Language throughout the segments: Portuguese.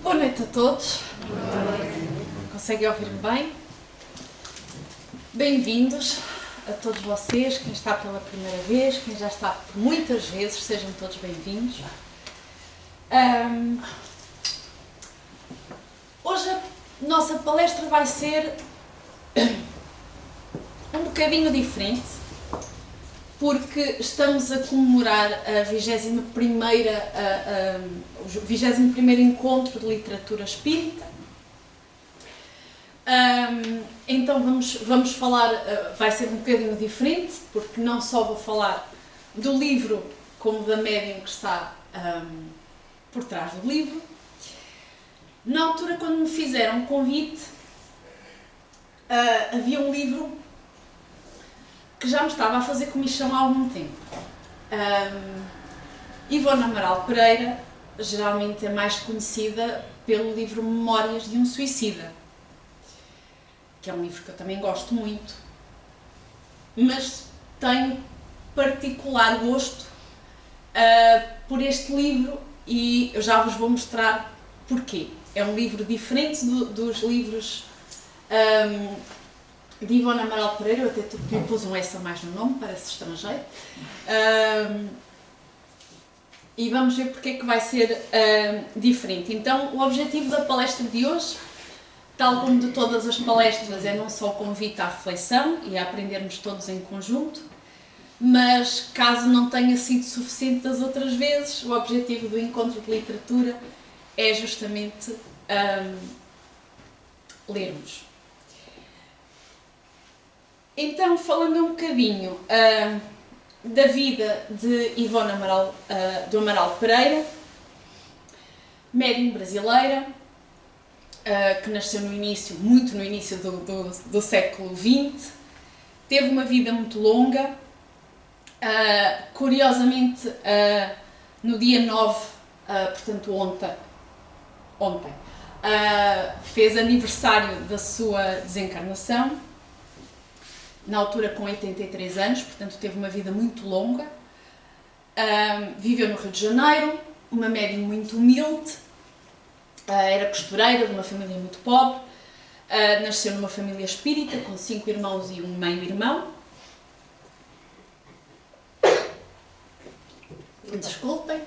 Boa noite a todos. Conseguem ouvir-me bem? Bem-vindos a todos vocês, quem está pela primeira vez, quem já está por muitas vezes, sejam todos bem-vindos. Hoje a nossa palestra vai ser um bocadinho diferente, porque estamos a comemorar a 21º Encontro de Literatura Espírita. Então vamos falar, vai ser um bocadinho diferente, porque não só vou falar do livro, como da médium que está por trás do livro. Na altura, quando me fizeram o convite, havia um livro que já me estava a fazer comichão há algum tempo. Ivone Amaral Pereira geralmente é mais conhecida pelo livro Memórias de um Suicida, que é um livro que eu também gosto muito, mas tenho particular gosto por este livro e eu já vos vou mostrar porquê. É um livro diferente dos livros de Ivone Amaral Pereira, eu até lhe pus um S a mais no nome, parece estrangeiro. E vamos ver porque é que vai ser diferente. Então, o objetivo da palestra de hoje, tal como de todas as palestras, é não só o convite à reflexão e a aprendermos todos em conjunto, mas caso não tenha sido suficiente das outras vezes, o objetivo do Encontro de Literatura é justamente lermos. Então, falando um bocadinho da vida de Ivone do Amaral Pereira, médium brasileira, que nasceu muito no início do século XX, teve uma vida muito longa. Curiosamente, no dia 9, portanto ontem, fez aniversário da sua desencarnação, na altura com 83 anos, portanto teve uma vida muito longa. Viveu no Rio de Janeiro, uma médium muito humilde, era costureira de uma família muito pobre, nasceu numa família espírita com 5 irmãos e um meio-irmão. Desculpem.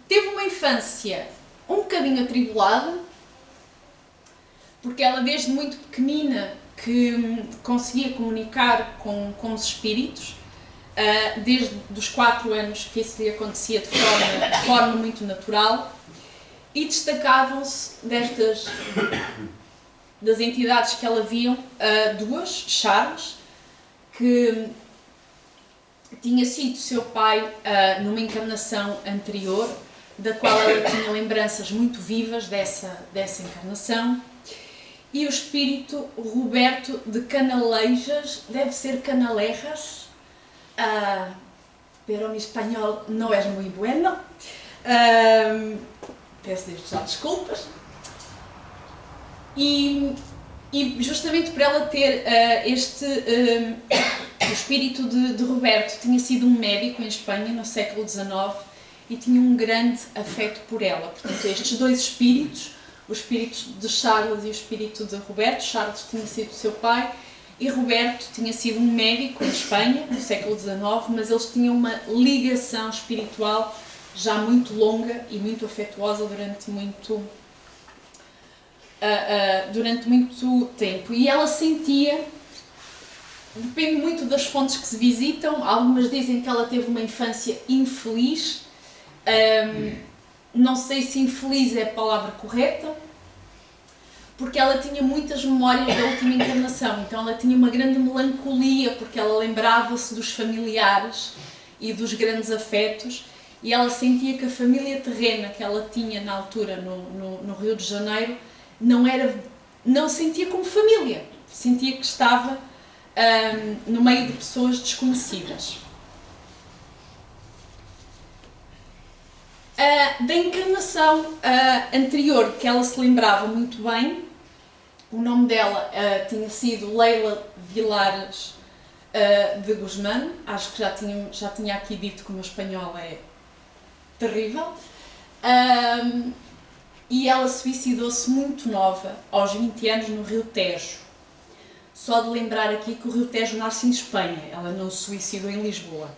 Teve uma infância um bocadinho atribulada, porque ela desde muito pequenina que conseguia comunicar com os espíritos, desde os 4 anos que isso lhe acontecia de forma muito natural, e destacavam-se das entidades que ela viam, duas, Charles, que tinha sido seu pai numa encarnação anterior, da qual ela tinha lembranças muito vivas dessa encarnação, e o espírito Roberto de Canalejas, deve ser Canalejas, pero mi espanhol não é muito bueno, peço desde já desculpas, e justamente por ela ter o espírito de Roberto tinha sido um médico em Espanha no século XIX e tinha um grande afeto por ela. Portanto, estes dois espíritos, o espírito de Charles e o espírito de Roberto, Charles tinha sido seu pai e Roberto tinha sido um médico em Espanha no século XIX, mas eles tinham uma ligação espiritual já muito longa e muito afetuosa durante muito tempo. E ela sentia, depende muito das fontes que se visitam, algumas dizem que ela teve uma infância infeliz, não sei se infeliz é a palavra correta, porque ela tinha muitas memórias da última encarnação, então ela tinha uma grande melancolia, porque ela lembrava-se dos familiares e dos grandes afetos, e ela sentia que a família terrena que ela tinha na altura no Rio de Janeiro não sentia como família, sentia que estava no meio de pessoas desconhecidas. Da encarnação anterior, que ela se lembrava muito bem, o nome dela tinha sido Leila Vilares de Guzmán, acho que já tinha aqui dito que o meu espanhol é terrível. e ela suicidou-se muito nova, aos 20 anos, no Rio Tejo. Só de lembrar aqui que o Rio Tejo nasce em Espanha, ela não se suicidou em Lisboa.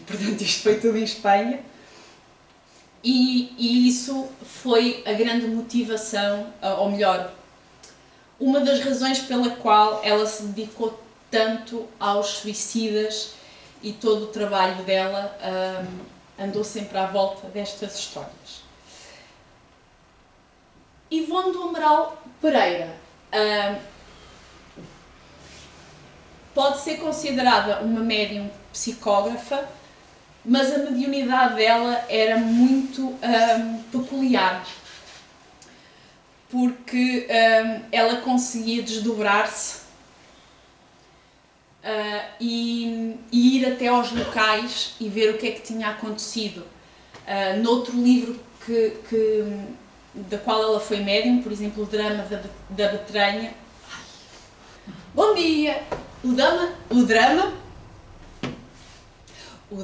Portanto, isto foi tudo em Espanha. E isso foi a grande motivação, ou melhor, uma das razões pela qual ela se dedicou tanto aos suicidas, e todo o trabalho dela andou sempre à volta destas histórias. Ivone do Amaral Pereira pode ser considerada uma médium psicógrafa, mas a mediunidade dela era muito peculiar, porque ela conseguia desdobrar-se e ir até aos locais e ver o que é que tinha acontecido. Noutro livro da qual ela foi médium, por exemplo, o Drama da Betranha. Bom dia! O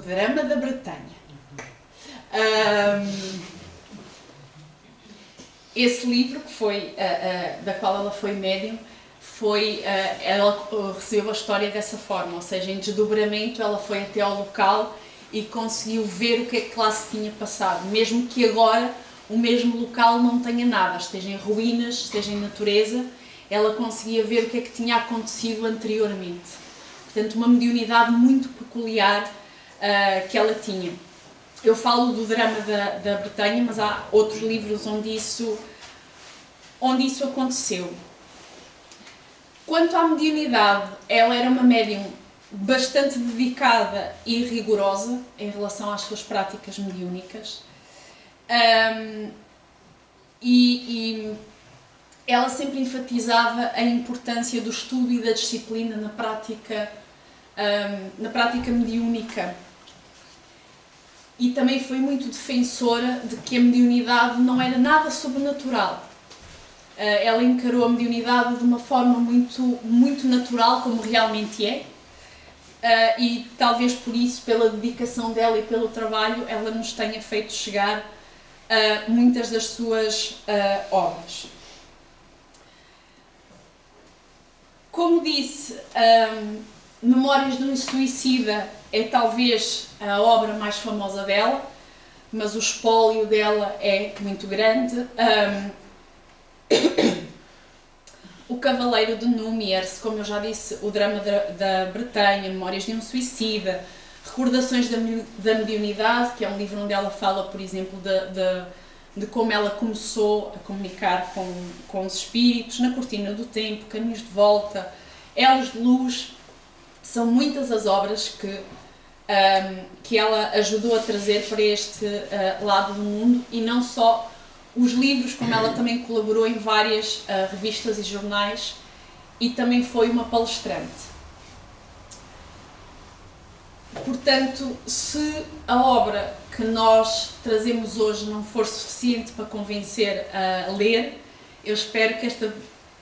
Drama da Bretanha. Esse livro, que foi, da qual ela foi médium, ela recebeu a história dessa forma, ou seja, em desdobramento ela foi até ao local e conseguiu ver o que é que lá se tinha passado, mesmo que agora o mesmo local não tenha nada, esteja em ruínas, esteja em natureza, ela conseguia ver o que é que tinha acontecido anteriormente. Portanto, uma mediunidade muito peculiar que ela tinha. Eu falo do Drama da Bretanha, mas há outros livros onde isso aconteceu. Quanto à mediunidade, ela era uma médium bastante dedicada e rigorosa em relação às suas práticas mediúnicas. E ela sempre enfatizava a importância do estudo e da disciplina na prática mediúnica. E também foi muito defensora de que a mediunidade não era nada sobrenatural. Ela encarou a mediunidade de uma forma muito, muito natural, como realmente é, e talvez por isso, pela dedicação dela e pelo trabalho, ela nos tenha feito chegar a muitas das suas obras. Como disse, Memórias de um Suicida é talvez a obra mais famosa dela, mas o espólio dela é muito grande. O Cavaleiro de Númiers, como eu já disse, o Drama da Bretanha, Memórias de um Suicida, Recordações da Mediunidade, que é um livro onde ela fala, por exemplo, de como ela começou a comunicar com os espíritos, Na Cortina do Tempo, Caminhos de Volta, Elos de Luz. São muitas as obras que ela ajudou a trazer para este lado do mundo, e não só os livros, como ela também colaborou em várias revistas e jornais, e também foi uma palestrante. Portanto, se a obra que nós trazemos hoje não for suficiente para convencer a ler, eu espero que esta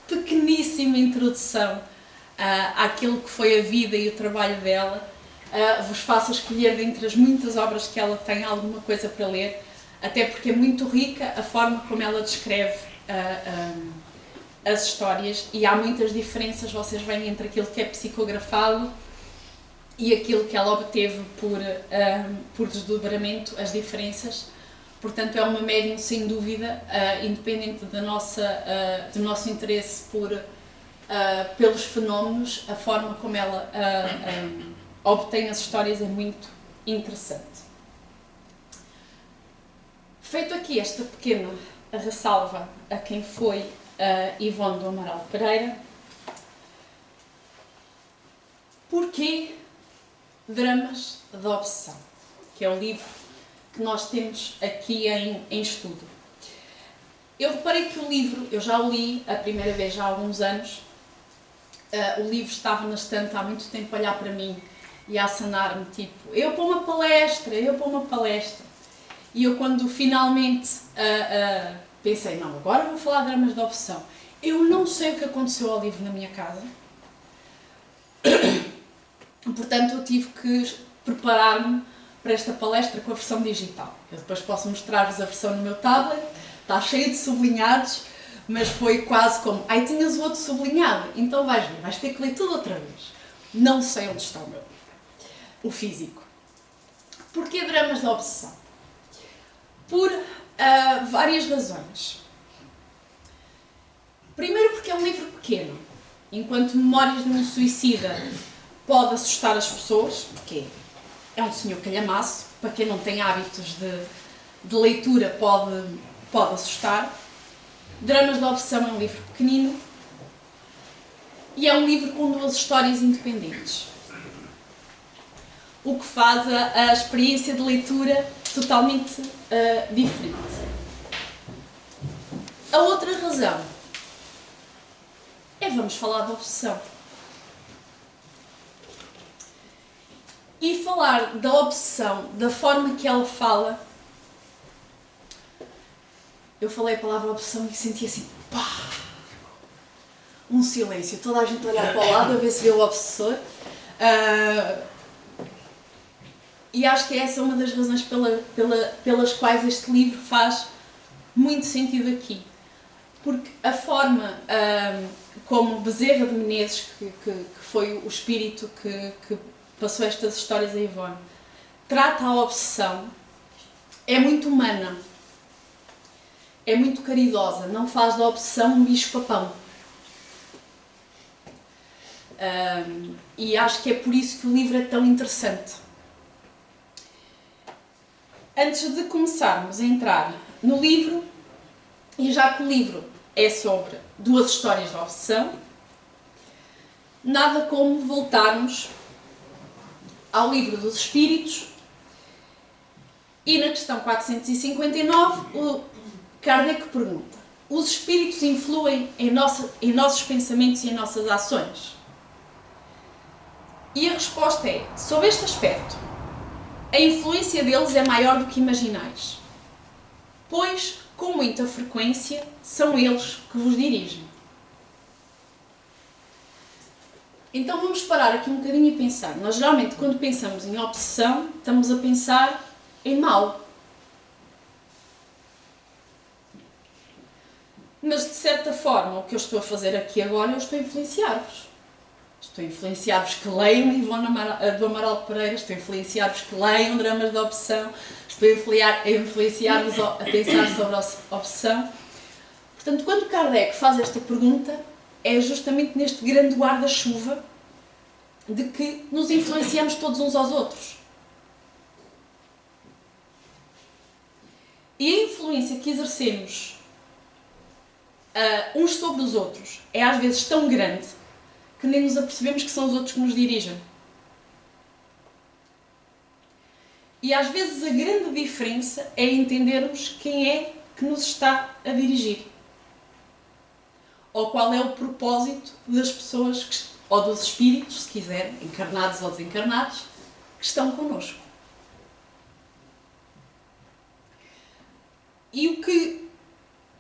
pequeníssima introdução àquilo que foi a vida e o trabalho dela vos faça escolher dentre as muitas obras que ela tem alguma coisa para ler, até porque é muito rica a forma como ela descreve as histórias, e há muitas diferenças, vocês veem, entre aquilo que é psicografado e aquilo que ela obteve por desdobramento, as diferenças. Portanto, é uma médium, sem dúvida, independente do nosso interesse pelos fenómenos, a forma como ela obtém as histórias é muito interessante. Feito aqui esta pequena ressalva a quem foi Ivone do Amaral Pereira, porquê Dramas da Obsessão, que é o livro que nós temos aqui em estudo? Eu reparei que o livro, eu já o li a primeira vez já há alguns anos, o livro estava na estante há muito tempo a olhar para mim e a acenar-me, tipo, eu para uma palestra. E eu, quando finalmente pensei, não, agora vou falar de Dramas da Obsessão, eu não sei o que aconteceu ao livro na minha casa. Portanto, eu tive que preparar-me para esta palestra com a versão digital. Eu depois posso mostrar-vos a versão no meu tablet, está cheia de sublinhados, mas foi quase como, ai, tinhas o outro sublinhado, então vais ver, vais ter que ler tudo outra vez. Não sei onde está o meu livro, o físico. Porquê Dramas da Obsessão? Por várias razões. Primeiro porque é um livro pequeno. Enquanto Memórias de um Suicida pode assustar as pessoas, porque é um senhor calhamaço, para quem não tem hábitos de leitura pode assustar. Dramas da Obsessão é um livro pequenino e é um livro com duas histórias independentes. O que faz a experiência de leitura totalmente diferente. A outra razão é vamos falar da obsessão. E falar da obsessão, da forma que ela fala. Eu falei a palavra obsessão e senti assim, pá! Um silêncio, toda a gente olhar para o lado a ver se vê o obsessor. E acho que essa é uma das razões pelas quais este livro faz muito sentido aqui. Porque a forma como Bezerra de Menezes, que foi o espírito que passou estas histórias a Ivone, trata a obsessão, é muito humana, é muito caridosa, não faz da obsessão um bicho-papão. E acho que é por isso que o livro é tão interessante. Antes de começarmos a entrar no livro, e já que o livro é sobre duas histórias de obsessão, nada como voltarmos ao livro dos Espíritos e na questão 459 o Kardec pergunta: os espíritos influem em nossos pensamentos e em nossas ações? E a resposta é, sob este aspecto, a influência deles é maior do que imaginais, pois, com muita frequência, são eles que vos dirigem. Então vamos parar aqui um bocadinho e pensar. Nós geralmente, quando pensamos em obsessão, estamos a pensar em mal. Mas, de certa forma, o que eu estou a fazer aqui agora, eu estou a influenciar-vos. Estou a influenciar-vos que leiam Ivone do Amaral Pereira, estou a influenciar-vos que leiam Dramas da Obsessão, estou a influenciar-vos a pensar sobre a obsessão. Portanto, quando Kardec faz esta pergunta, é justamente neste grande guarda-chuva de que nos influenciamos todos uns aos outros. E a influência que exercemos uns sobre os outros é às vezes tão grande que nem nos apercebemos que são os outros que nos dirigem. E às vezes a grande diferença é entendermos quem é que nos está a dirigir. Ou qual é o propósito das pessoas, ou dos espíritos, se quiserem, encarnados ou desencarnados, que estão connosco. E o que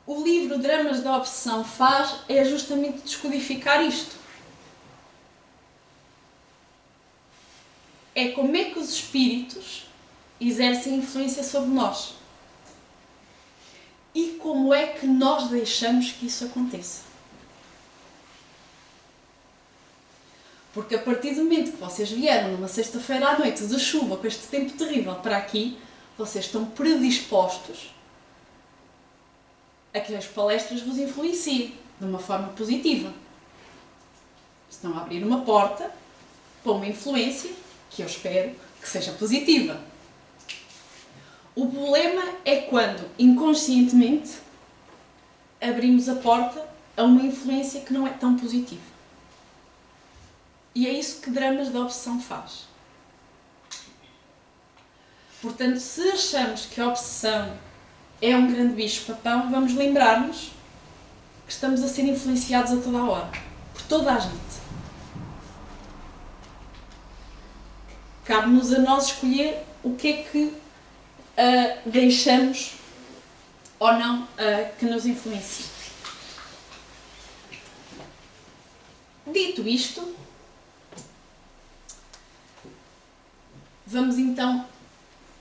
o livro Dramas da Obsessão faz é justamente descodificar isto. É como é que os espíritos exercem influência sobre nós. E como é que nós deixamos que isso aconteça. Porque a partir do momento que vocês vieram numa sexta-feira à noite de chuva, com este tempo terrível para aqui, vocês estão predispostos a que as palestras vos influenciem de uma forma positiva. Estão a abrir uma porta para uma influência que eu espero que seja positiva. O problema é quando, inconscientemente, abrimos a porta a uma influência que não é tão positiva. E é isso que Dramas da Obsessão faz. Portanto, se achamos que a obsessão é um grande bicho-papão, vamos lembrar-nos que estamos a ser influenciados a toda a hora, por toda a gente. Cabe-nos a nós escolher o que é que deixamos ou não que nos influencie. Dito isto, vamos então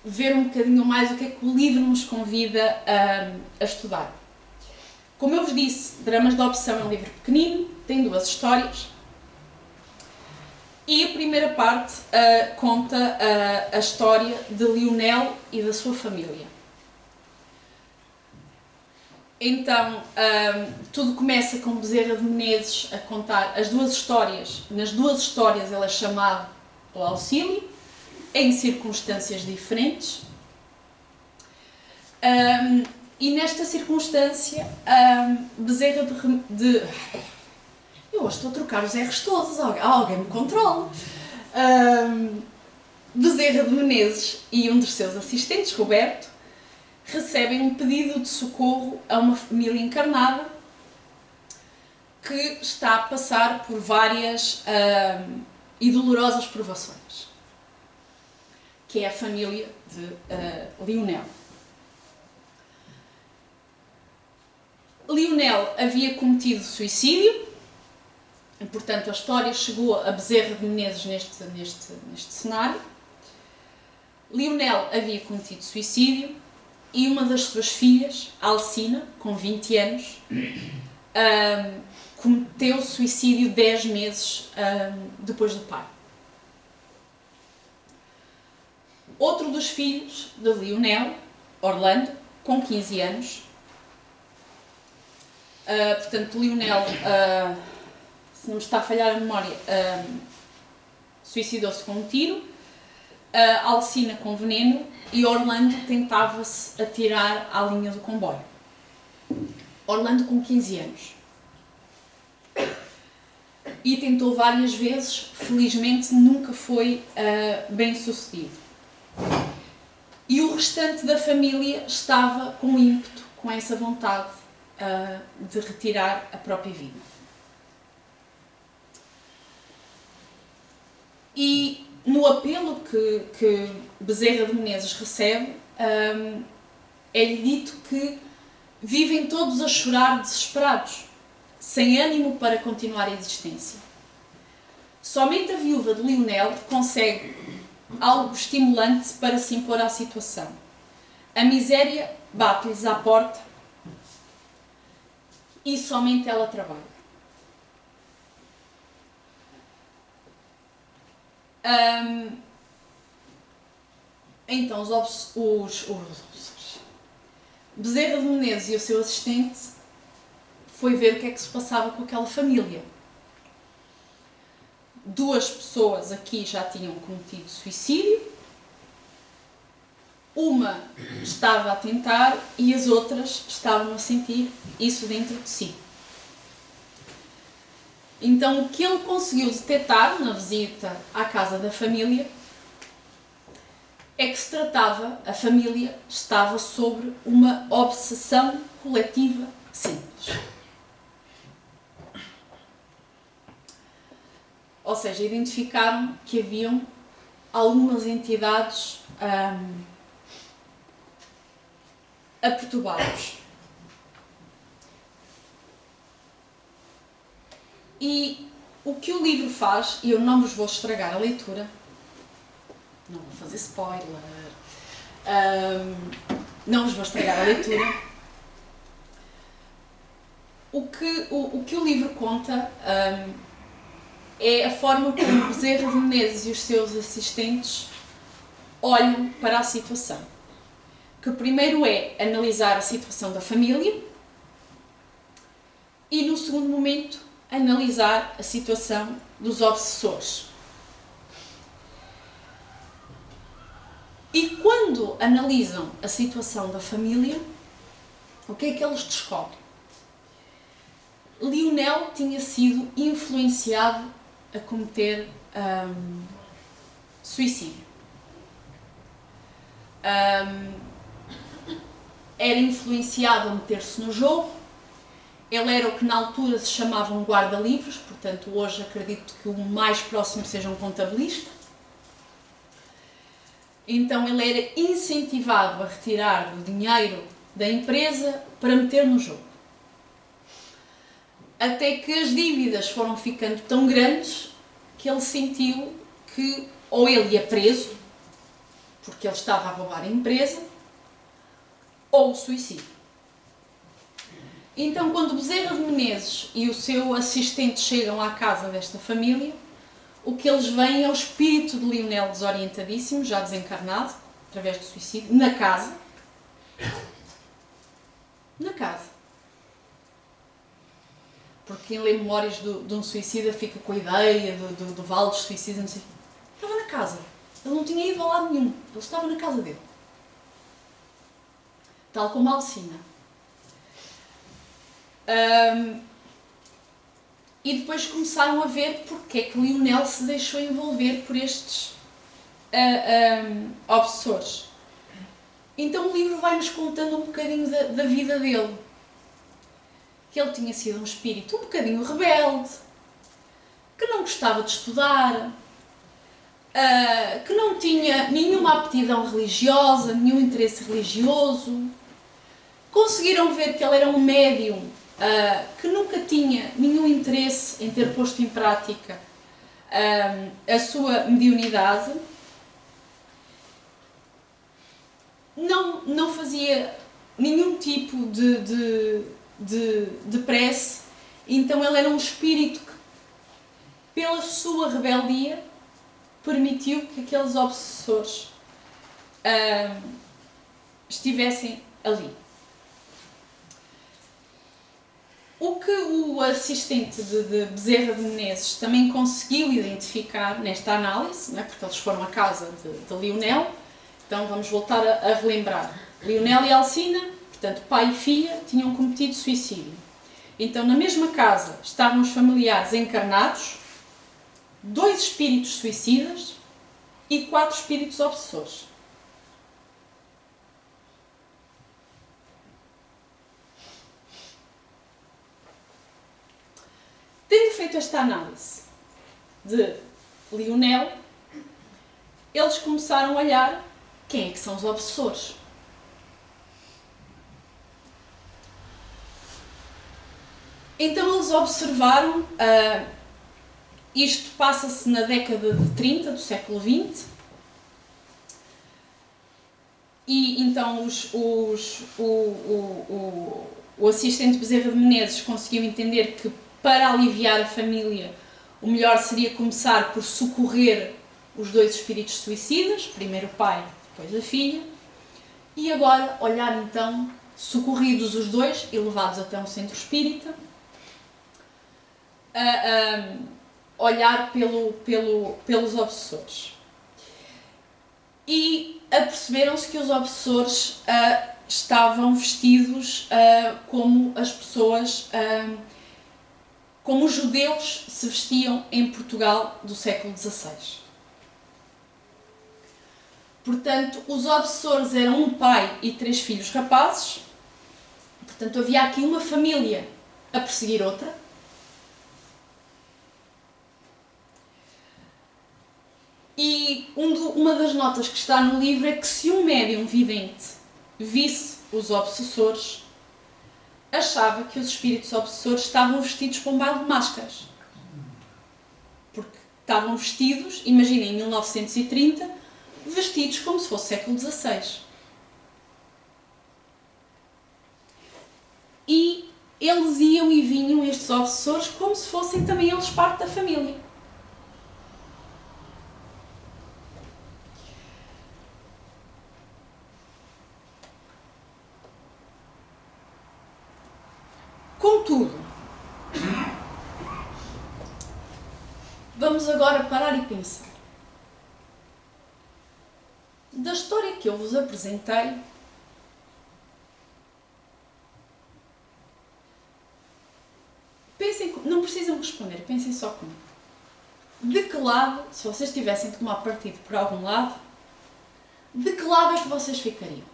ver um bocadinho mais o que é que o livro nos convida a estudar. Como eu vos disse, Dramas da Opção é um livro pequenino, tem 2 histórias. E a primeira parte conta a história de Lionel e da sua família. Então, tudo começa com Bezerra de Menezes a contar as 2 histórias. Nas 2 histórias ele é chamado ao auxílio, em circunstâncias diferentes. E nesta circunstância, Bezerra de... Eu hoje estou a trocar os R's todos, alguém me controla. Bezerra de Menezes e um dos seus assistentes, Roberto, recebem um pedido de socorro a uma família encarnada que está a passar por várias e dolorosas provações, que é a família de Lionel. Lionel havia cometido suicídio, e, portanto, a história chegou a Bezerra de Menezes neste cenário. Lionel havia cometido suicídio e uma das suas filhas, Alcina, com 20 anos, cometeu suicídio 10 meses depois do pai. Outro dos filhos de Lionel, Orlando, com 15 anos, portanto, Lionel, se não me está a falhar a memória, suicidou-se com um tiro, Alcina com veneno e Orlando tentava-se atirar à linha do comboio. Orlando com 15 anos. E tentou várias vezes, felizmente nunca foi bem sucedido. E o restante da família estava com ímpeto, com essa vontade de retirar a própria vida. E no apelo que Bezerra de Menezes recebe, é-lhe dito que vivem todos a chorar desesperados, sem ânimo para continuar a existência. Somente a viúva de Lionel consegue algo estimulante para se impor à situação. A miséria bate-lhes à porta e somente ela trabalha. Então, Bezerra de Menezes e o seu assistente foi ver o que é que se passava com aquela família. 2 pessoas aqui já tinham cometido suicídio, uma estava a tentar e as outras estavam a sentir isso dentro de si. Então, o que ele conseguiu detectar na visita à casa da família é que se tratava, a família estava sobre uma obsessão coletiva simples. Ou seja, identificaram que haviam algumas entidades a perturbá-los. E o que o livro faz, e eu não vos vou estragar a leitura, não vou fazer spoiler, não vos vou estragar a leitura, o que o livro conta é a forma como Bezerra de Menezes e os seus assistentes olham para a situação. Que primeiro é analisar a situação da família e, no segundo momento, analisar a situação dos obsessores. E quando analisam a situação da família, o que é que eles descobrem? Lionel tinha sido influenciado a cometer suicídio. Era influenciado a meter-se no jogo. Ele era o que na altura se chamava um guarda-livros, portanto hoje acredito que o mais próximo seja um contabilista. Então ele era incentivado a retirar o dinheiro da empresa para meter no jogo. Até que as dívidas foram ficando tão grandes que ele sentiu que ou ele ia preso porque ele estava a roubar a empresa, ou o suicídio. Então, quando Bezerra de Menezes e o seu assistente chegam à casa desta família, o que eles veem é o espírito de Lionel desorientadíssimo, já desencarnado, através do suicídio, na casa. Na casa. Porque quem lê Memórias de um Suicida fica com a ideia do vale dos suicidas, não sei. Estava na casa. Ele não tinha ido a lado nenhum. Ele estava na casa dele. Tal como a Alcina. E depois começaram a ver porque é que Lionel se deixou envolver por estes obsessores. Então o livro vai-nos contando um bocadinho da vida dele. Que ele tinha sido um espírito um bocadinho rebelde, que não gostava de estudar, que não tinha nenhuma aptidão religiosa, nenhum interesse religioso. Conseguiram ver que ele era um médium que nunca tinha nenhum interesse em ter posto em prática a sua mediunidade. Não fazia nenhum tipo de prece. Então ele era um espírito que, pela sua rebeldia, permitiu que aqueles obsessores estivessem ali. O que o assistente de Bezerra de Menezes também conseguiu identificar nesta análise, não é? Porque eles foram à casa de Lionel, então vamos voltar a relembrar. Lionel e Alcina, portanto pai e filha, tinham cometido suicídio. Então na mesma casa estavam os familiares encarnados, 2 espíritos suicidas e 4 espíritos obsessores. Tendo feito esta análise de Lionel, eles começaram a olhar quem é que são os obsessores. Então eles observaram, isto passa-se na década de 30 do século XX, e então o assistente Bezerra de Menezes conseguiu entender que para aliviar a família o melhor seria começar por socorrer os 2 espíritos suicidas, primeiro o pai, depois a filha, e agora olhar então, socorridos os 2 e levados até um centro espírita, olhar pelos obsessores. E aperceberam-se que os obsessores estavam vestidos como as pessoas, como os judeus se vestiam em Portugal do século XVI. Portanto, os obsessores eram um pai e 3 filhos rapazes. Portanto, havia aqui uma família a perseguir outra. E uma das notas que está no livro é que se um médium vidente visse os obsessores, achava que os espíritos obsessores estavam vestidos para um baile de máscaras. Porque estavam vestidos, imaginem, em 1930, vestidos como se fosse século XVI. E eles iam e vinham, estes obsessores, como se fossem também eles parte da família. Contudo, vamos agora parar e pensar. Da história que eu vos apresentei, pensem, não precisam responder, pensem só comigo. De que lado, se vocês tivessem de tomar partido por algum lado, de que lado é que vocês ficariam?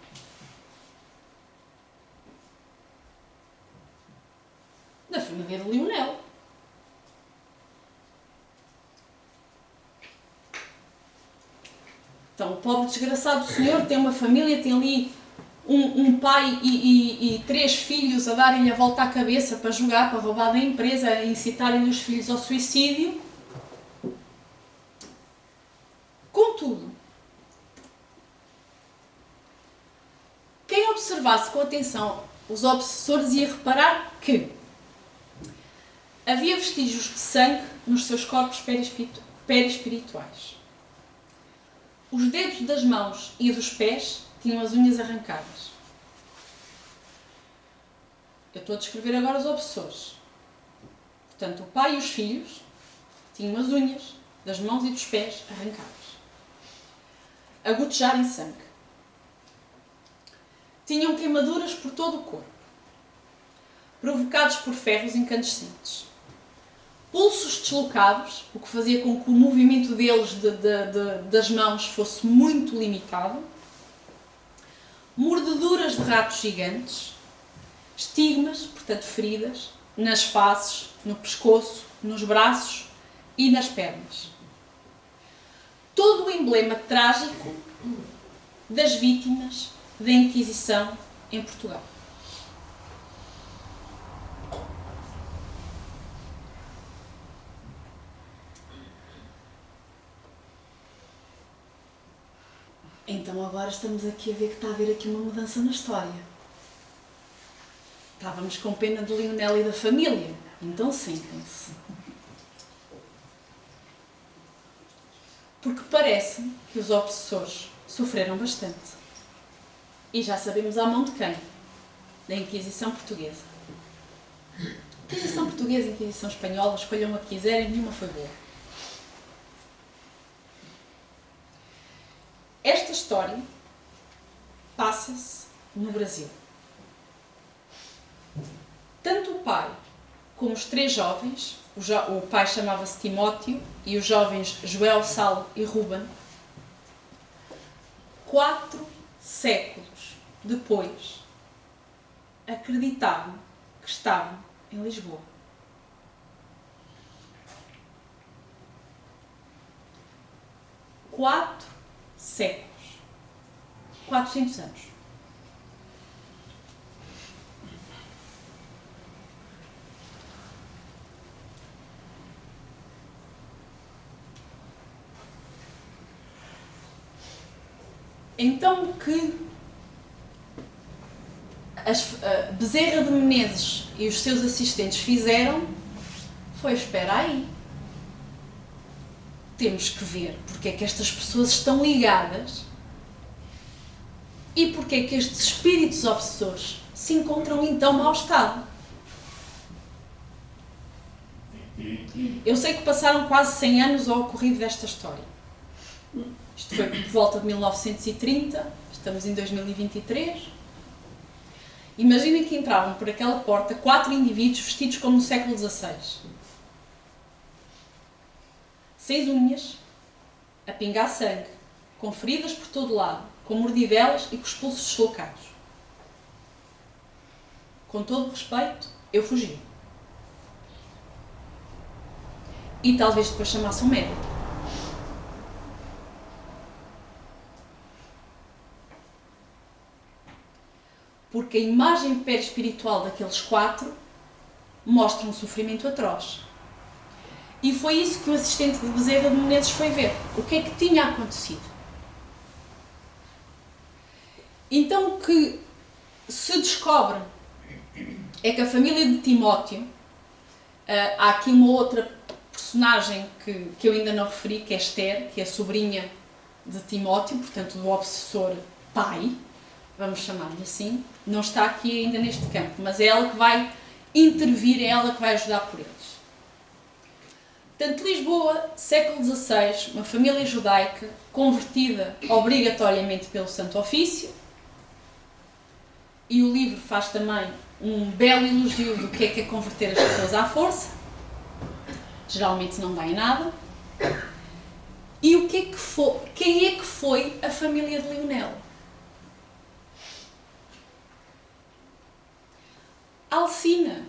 Da família de Lionel. Então, o pobre desgraçado senhor tem uma família, tem ali um pai e 3 filhos a darem-lhe a volta à cabeça para jogar, para roubar da empresa, a incitarem os filhos ao suicídio. Contudo, observasse com atenção os obsessores, ia reparar que havia vestígios de sangue nos seus corpos perispirituais. Os dedos das mãos e dos pés tinham as unhas arrancadas. Eu estou a descrever agora os obsessores. Portanto, o pai e os filhos tinham as unhas das mãos e dos pés arrancadas, a gotejar em sangue. Tinham queimaduras por todo o corpo, provocados por ferros incandescentes. Pulsos deslocados, o que fazia com que o movimento deles das mãos fosse muito limitado. Mordeduras de ratos gigantes. Estigmas, portanto feridas, nas faces, no pescoço, nos braços e nas pernas. Todo o emblema trágico das vítimas da Inquisição em Portugal. Então agora estamos aqui a ver que está a haver aqui uma mudança na história. Estávamos com pena de Lionel e da família, então sentem-se. Porque parece que os obsessores sofreram bastante. E já sabemos à mão de quem? Da Inquisição Portuguesa. Inquisição Portuguesa, Inquisição Espanhola, escolham a que quiserem, nenhuma foi boa. Esta história passa-se no Brasil. Tanto o pai como os três jovens, o pai chamava-se Timóteo e os jovens Joel, Saulo e Rúben, 4 séculos depois, acreditavam que estavam em Lisboa. 4 séculos. 400 anos. Então, o que Bezerra de Menezes e os seus assistentes fizeram foi: espera aí, temos que ver porque é que estas pessoas estão ligadas e porque é que estes espíritos obsessores se encontram em tão mau estado. Eu sei que passaram quase 100 anos ao ocorrido desta história. Isto foi por volta de 1930, estamos em 2023. Imaginem que entravam por aquela porta 4 indivíduos vestidos como no século XVI. Sem unhas, a pingar sangue, com feridas por todo lado, com mordidelas e com os pulsos deslocados. Com todo o respeito, eu fugi. E talvez depois chamasse um médico. Porque a imagem perispiritual daqueles 4 mostra um sofrimento atroz. E foi isso que o assistente de Bezerra de Menezes foi ver. O que é que tinha acontecido? Então o que se descobre é que a família de Timóteo, há aqui uma outra personagem que eu ainda não referi, que é Esther, que é a sobrinha de Timóteo, portanto do obsessor pai, vamos chamar-lhe assim, não está aqui ainda neste campo, mas é ela que vai intervir, é ela que vai ajudar por eles. Portanto, Lisboa, século XVI, uma família judaica, convertida obrigatoriamente pelo Santo Ofício, e o livro faz também um belo elogio do que é converter as pessoas à força, geralmente não dá em nada. E o que é que foi, quem é que foi a família de Lionel? Alcina,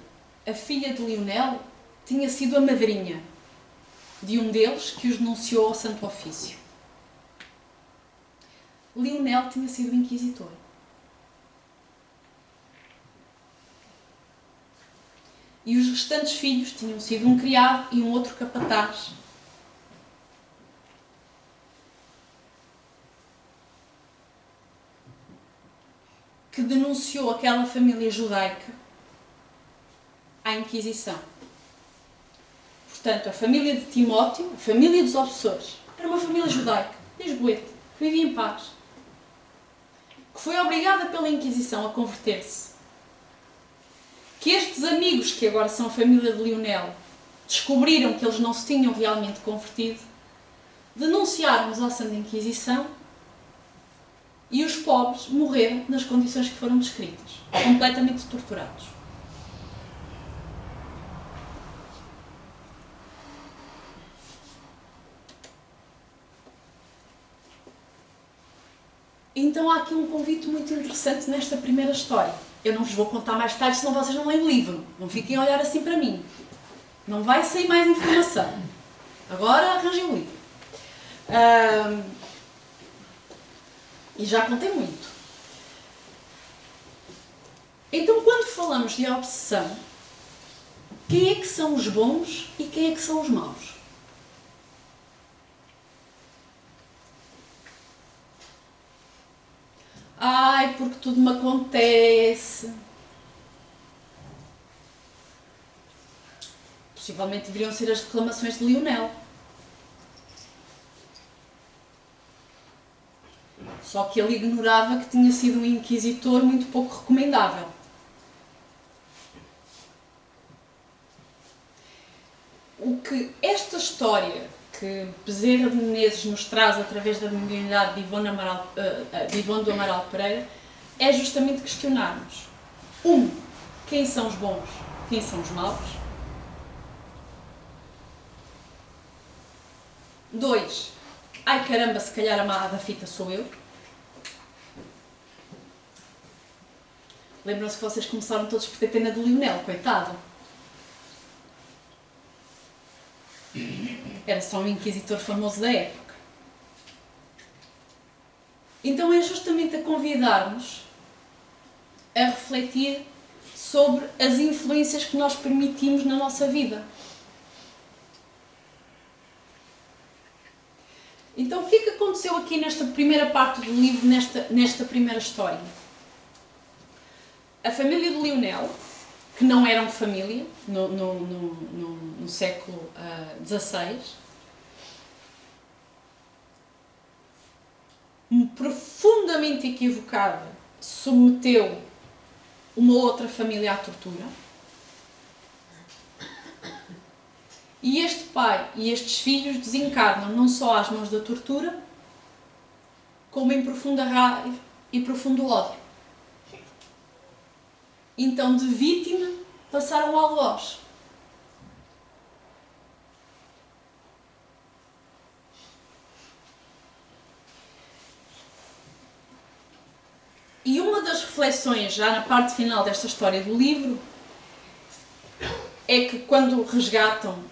a filha de Lionel, tinha sido a madrinha de um deles que os denunciou ao Santo Ofício. Lionel tinha sido inquisitor. E os restantes filhos tinham sido um criado e um outro capataz. que denunciou aquela família judaica à Inquisição. Portanto, a família de Timóteo, a família dos obsessores, era uma família judaica, lisboeta, que vivia em paz, que foi obrigada pela Inquisição a converter-se. Que estes amigos, que agora são a família de Lionel, descobriram que eles não se tinham realmente convertido, denunciaram-nos à Santa Inquisição e os pobres morreram nas condições que foram descritas, completamente torturados. Então há aqui um convite muito interessante nesta primeira história. Eu não vos vou contar mais detalhes, senão vocês não leem o livro. Não fiquem a olhar assim para mim. Não vai sair mais informação. Agora arranjem o livro. E já contei muito. Então, quando falamos de obsessão, quem é que são os bons e quem é que são os maus? Ai, porque tudo me acontece. Possivelmente deveriam ser as reclamações de Lionel. Só que ele ignorava que tinha sido um inquisitor muito pouco recomendável. O que esta história que Bezerra de Menezes nos traz através da mediunidade de Ivone do Amaral Pereira é justamente questionarmos: quem são os bons, quem são os maus? 2, ai caramba, se calhar a má da fita sou eu. Lembram-se que vocês começaram todos por ter pena de Lionel, coitado. Era só um inquisitor famoso da época. Então é justamente a convidar-nos a refletir sobre as influências que nós permitimos na nossa vida. Então o que é que aconteceu aqui nesta primeira parte do livro, nesta primeira história? A família de Lionel, que não eram família no século XVI, profundamente equivocada, submeteu uma outra família à tortura. E este pai e estes filhos desencarnam não só às mãos da tortura, como em profunda raiva e profundo ódio. Então, de vítima, passaram ao algoz. E uma das reflexões, já na parte final desta história do livro, é que quando resgatam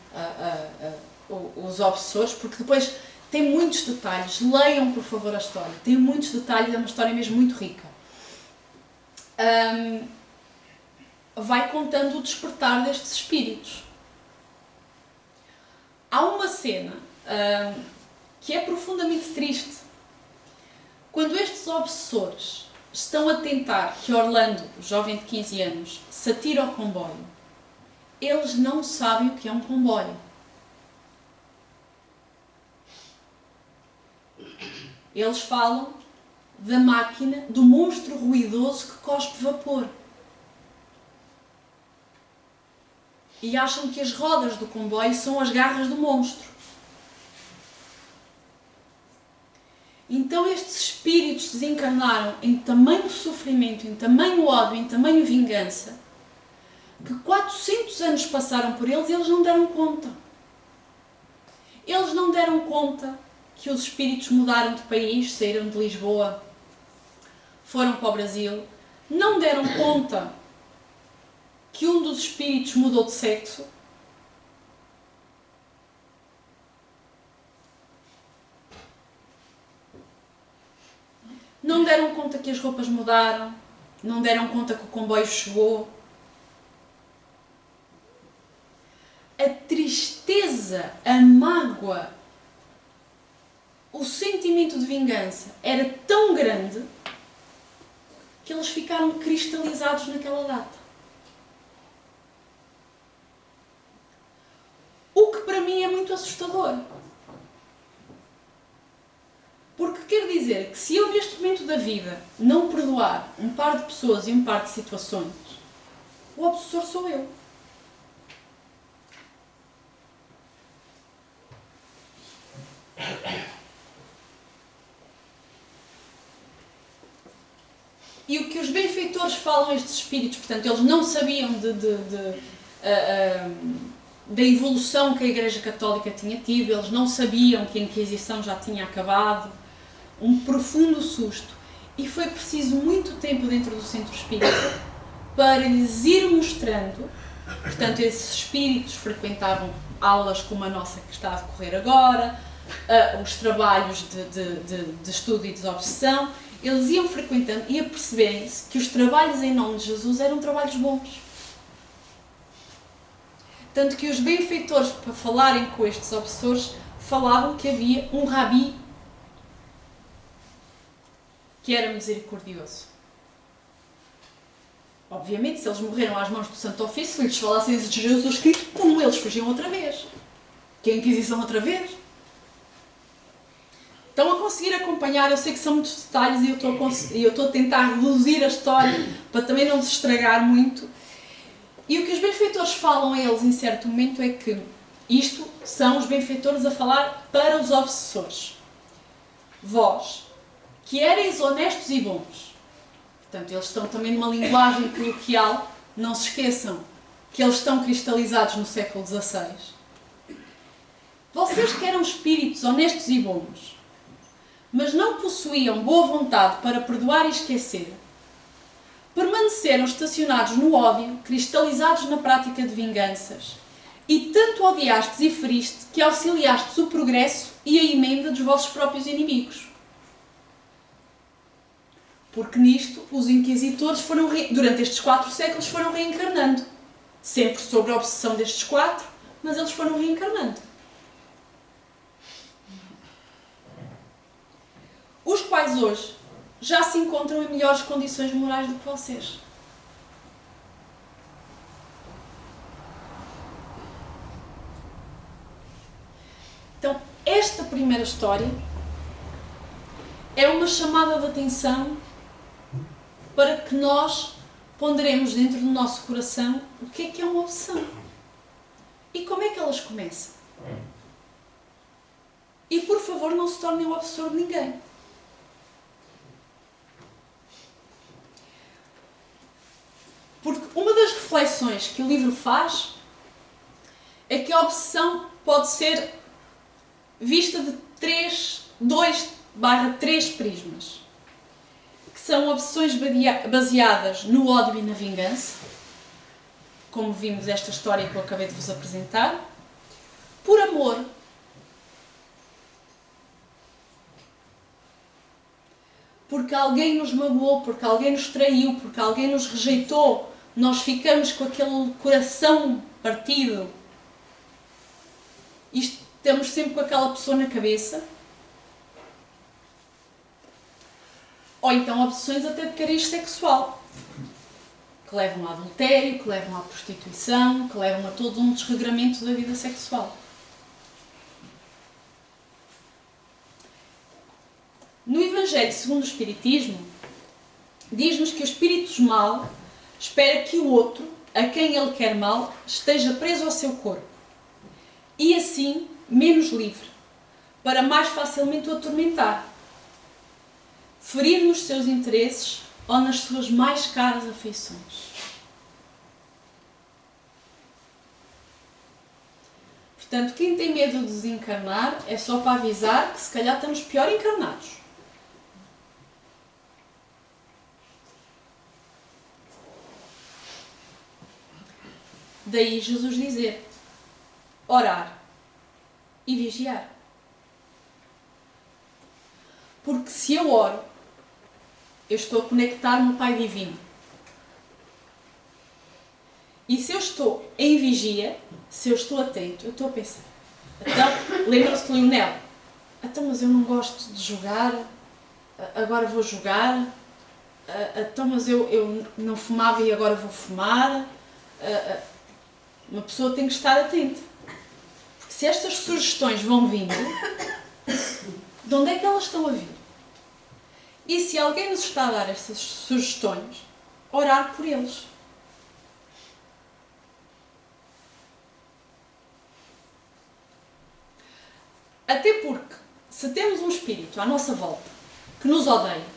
os obsessores, porque depois tem muitos detalhes, leiam por favor a história, tem muitos detalhes, é uma história mesmo muito rica. Vai contando o despertar destes espíritos. Há uma cena que é profundamente triste. Quando estes obsessores estão a tentar que Orlando, o jovem de 15 anos, se atire ao comboio, eles não sabem o que é um comboio. Eles falam da máquina, do monstro ruidoso que cospe vapor. E acham que as rodas do comboio são as garras do monstro. Então estes espíritos desencarnaram em tamanho sofrimento, em tamanho ódio, em tamanho vingança, que 400 anos passaram por eles e eles não deram conta. Eles não deram conta que os espíritos mudaram de país, saíram de Lisboa, foram para o Brasil, não deram conta que um dos espíritos mudou de sexo. Não deram conta que as roupas mudaram, não deram conta que o comboio chegou. A tristeza, a mágoa, o sentimento de vingança era tão grande que eles ficaram cristalizados naquela data. O que para mim é muito assustador. Porque quer dizer que se eu neste momento da vida não perdoar um par de pessoas e um par de situações, o obsessor sou eu. E o que os benfeitores falam a estes espíritos, portanto, eles não sabiam da evolução que a Igreja Católica tinha tido, eles não sabiam que a Inquisição já tinha acabado, um profundo susto. E foi preciso muito tempo dentro do centro espírita para lhes ir mostrando, portanto, esses espíritos frequentavam aulas como a nossa que está a decorrer agora, os trabalhos de estudo e desobsessão, eles iam frequentando e a perceberem-se que os trabalhos em nome de Jesus eram trabalhos bons. Tanto que os benfeitores, para falarem com estes obsessores, falavam que havia um rabi que era misericordioso. Obviamente, se eles morreram às mãos do Santo Ofício, se lhes falassem de Jesus Cristo, como eles fugiam outra vez. Que a Inquisição outra vez. Estão a conseguir acompanhar, eu sei que são muitos detalhes e eu estou a tentar reduzir a história para também não se estragar muito. E o que os benfeitores falam a eles em certo momento é que isto são os benfeitores a falar para os obsessores. Vós, que ereis honestos e bons. Portanto, eles estão também numa linguagem coloquial, não se esqueçam que eles estão cristalizados no século XVI. Vocês que eram espíritos honestos e bons, mas não possuíam boa vontade para perdoar e esquecer, permaneceram estacionados no ódio, cristalizados na prática de vinganças, e tanto odiastes e feriste que auxiliastes o progresso e a emenda dos vossos próprios inimigos. Porque nisto os inquisitores durante estes 4 séculos foram reencarnando, sempre sob a obsessão destes 4, mas eles foram reencarnando. Os quais hoje já se encontram em melhores condições morais do que vocês. Então, esta primeira história é uma chamada de atenção para que nós ponderemos dentro do nosso coração o que é uma obsessão e como é que elas começam. E, por favor, não se tornem o obsessor de ninguém. Porque uma das reflexões que o livro faz é que a obsessão pode ser vista de 2/3 prismas, que são obsessões baseadas no ódio e na vingança, como vimos esta história que eu acabei de vos apresentar, por amor, porque alguém nos magoou, porque alguém nos traiu, porque alguém nos rejeitou, nós ficamos com aquele coração partido e estamos sempre com aquela pessoa na cabeça. Ou então obsessões até de cariz sexual, que levam ao adultério, que levam à prostituição, que levam a todo um desregramento da vida sexual. No Evangelho segundo o Espiritismo, diz-nos que o espírito do mal espera que o outro, a quem ele quer mal, esteja preso ao seu corpo e assim menos livre, para mais facilmente o atormentar, ferir nos seus interesses ou nas suas mais caras afeições. Portanto, quem tem medo de desencarnar é só para avisar que se calhar estamos pior encarnados. Daí Jesus dizer, orar e vigiar. Porque se eu oro, eu estou a conectar-me ao Pai Divino. E se eu estou em vigia, se eu estou atento, eu estou a pensar. Então, lembram-se de Lionel? Então, mas eu não gosto de jogar, agora vou jogar. então, mas eu não fumava e agora vou fumar. Uma pessoa tem que estar atenta. Porque se estas sugestões vão vindo, de onde é que elas estão a vir? E se alguém nos está a dar estas sugestões, orar por eles. Até porque, se temos um espírito à nossa volta que nos odeia,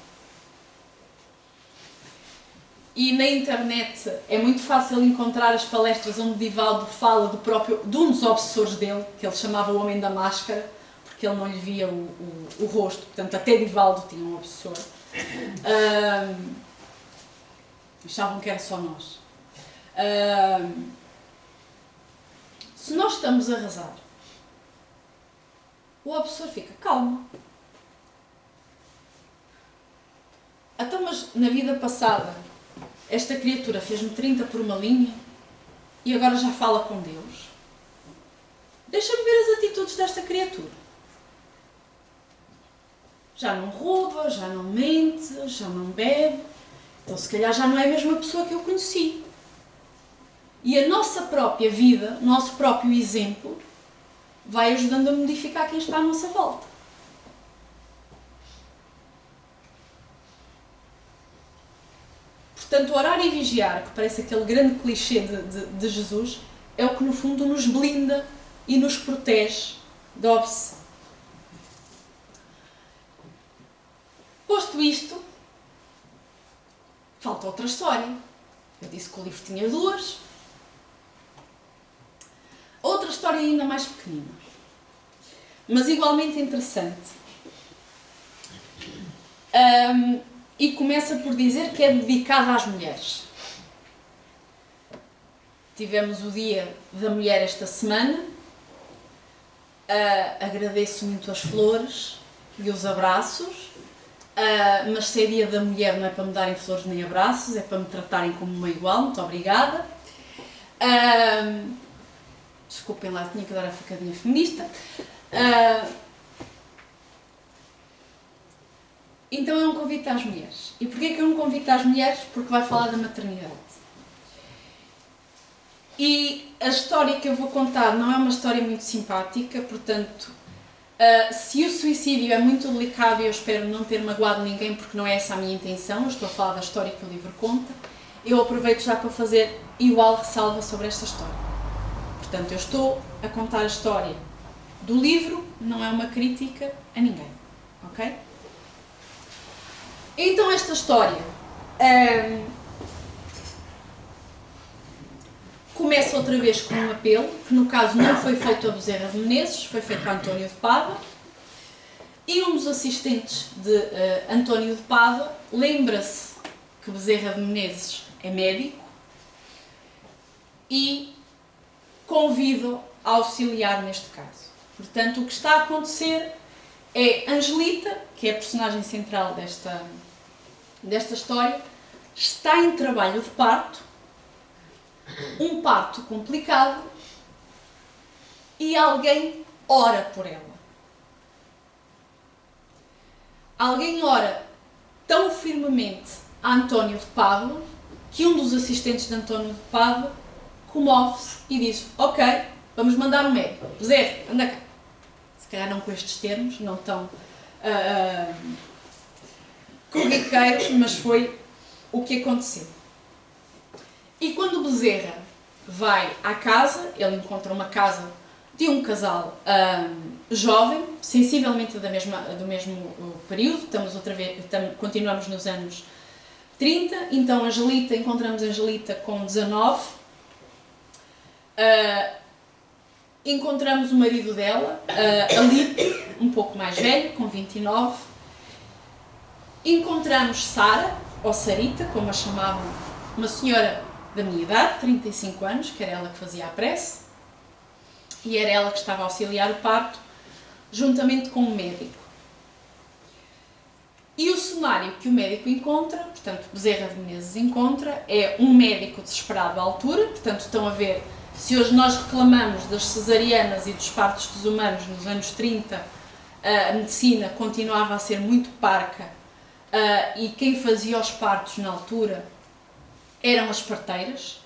e na internet é muito fácil encontrar as palestras onde Divaldo fala de um dos obsessores dele, que ele chamava o Homem da Máscara, porque ele não lhe via o rosto, portanto até Divaldo tinha um obsessor. Achavam que era só nós. Se nós estamos a rezar, o obsessor fica calmo. Então, mas na vida passada, esta criatura fez-me 30 por uma linha e agora já fala com Deus. Deixa-me ver as atitudes desta criatura. Já não rouba, já não mente, já não bebe. Então, se calhar, já não é a mesma pessoa que eu conheci. E a nossa própria vida, o nosso próprio exemplo, vai ajudando a modificar quem está à nossa volta. Portanto, orar e vigiar, que parece aquele grande clichê de Jesus, é o que no fundo nos blinda e nos protege da obsessão. Posto isto, falta outra história. Eu disse que o livro tinha duas. Outra história ainda mais pequenina, mas igualmente interessante. E começa por dizer que é dedicada às mulheres. Tivemos o Dia da Mulher esta semana. Agradeço muito as flores e os abraços, mas se é Dia da Mulher não é para me darem flores nem abraços, é para me tratarem como uma igual. Muito obrigada. Desculpem lá, tinha que dar a facadinha feminista. Então é um convite às mulheres. E porquê que é um convite às mulheres? Porque vai falar da maternidade. E a história que eu vou contar não é uma história muito simpática, portanto, se o suicídio é muito delicado e eu espero não ter magoado ninguém, porque não é essa a minha intenção, eu estou a falar da história que o livro conta, eu aproveito já para fazer igual ressalva sobre esta história. Portanto, eu estou a contar a história do livro, não é uma crítica a ninguém, ok? Então esta história começa outra vez com um apelo, que no caso não foi feito a Bezerra de Menezes, foi feito a António de Pádua, e um dos assistentes de António de Pádua lembra-se que Bezerra de Menezes é médico e convido a auxiliar neste caso. Portanto, o que está a acontecer é Angelita, que é a personagem central desta história, está em trabalho de parto, um parto complicado, e alguém ora por ela. Alguém ora tão firmemente a António de Pádua que um dos assistentes de António de Pádua comove-se e diz: ok, vamos mandar um médico. Zé, anda cá. Se calhar não com estes termos, não tão corriqueiros, mas foi o que aconteceu. E quando Bezerra vai à casa, ele encontra uma casa de um casal jovem, sensivelmente do mesmo período, continuamos nos anos 30, então encontramos Angelita com 19, encontramos o marido dela, Alipe, um pouco mais velho, com 29, encontramos Sara, ou Sarita, como a chamavam, uma senhora da minha idade, 35 anos, que era ela que fazia a prece, e era ela que estava a auxiliar o parto, juntamente com um médico. E o cenário que o médico encontra, portanto, Bezerra de Menezes encontra, é um médico desesperado à altura, portanto, estão a ver, se hoje nós reclamamos das cesarianas e dos partos dos humanos nos anos 30, a medicina continuava a ser muito parca e quem fazia os partos na altura eram as parteiras,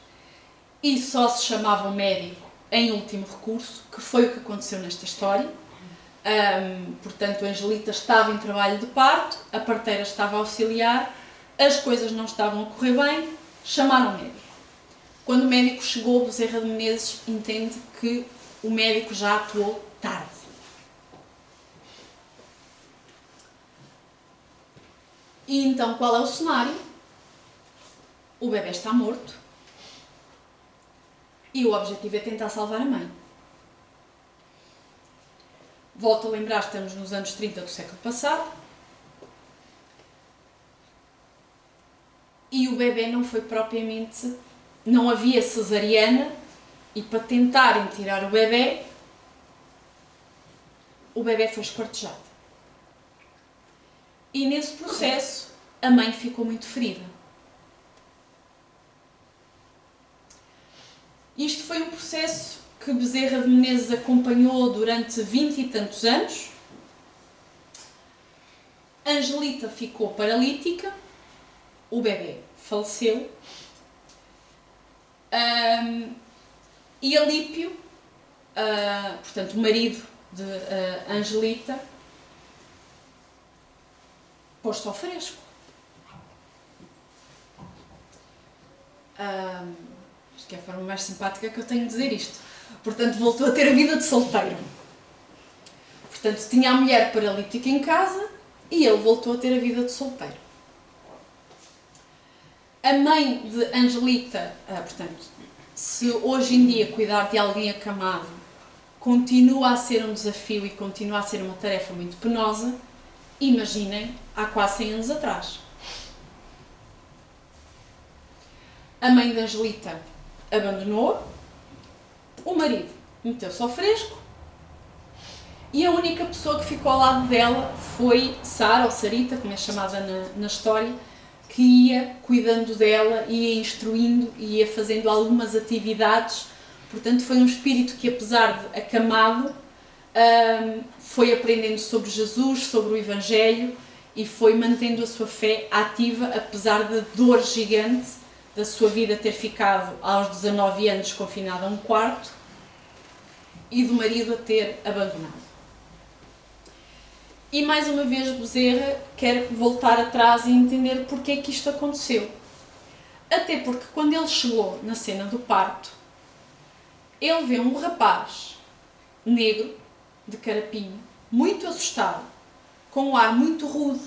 e só se chamava o médico em último recurso, que foi o que aconteceu nesta história. Portanto, a Angelita estava em trabalho de parto, a parteira estava a auxiliar, as coisas não estavam a correr bem, chamaram o médico. Quando o médico chegou, Bezerra de Menezes entende que o médico já atuou tarde. E então, qual é o cenário? O bebê está morto e o objetivo é tentar salvar a mãe. Volto a lembrar, estamos nos anos 30 do século passado e o bebê não foi propriamente... Não havia cesariana e para tentarem tirar o bebê foi esquartejado. E nesse processo a mãe ficou muito ferida. Isto foi um processo que Bezerra de Menezes acompanhou durante 20 e tantos anos. Angelita ficou paralítica, o bebê faleceu, e Alípio, portanto o marido de Angelita, pôs-se ao fresco. Acho que é a forma mais simpática que eu tenho de dizer isto. Portanto, voltou a ter a vida de solteiro. Portanto, tinha a mulher paralítica em casa e ele voltou a ter a vida de solteiro. A mãe de Angelita, portanto, se hoje em dia cuidar de alguém acamado continua a ser um desafio e continua a ser uma tarefa muito penosa, imaginem há quase 100 anos atrás. A mãe de Angelita abandonou, o marido meteu-se ao fresco e a única pessoa que ficou ao lado dela foi Sara, ou Sarita, como é chamada na história, que ia cuidando dela, ia instruindo, ia fazendo algumas atividades. Portanto, foi um espírito que, apesar de acamado, foi aprendendo sobre Jesus, sobre o Evangelho e foi mantendo a sua fé ativa, apesar da dor gigante da sua vida ter ficado aos 19 anos confinada a um quarto e do marido a ter abandonado. E mais uma vez Bezerra quer voltar atrás e entender porque é que isto aconteceu. Até porque quando ele chegou na cena do parto, ele vê um rapaz negro, de carapinho, muito assustado, com um ar muito rude,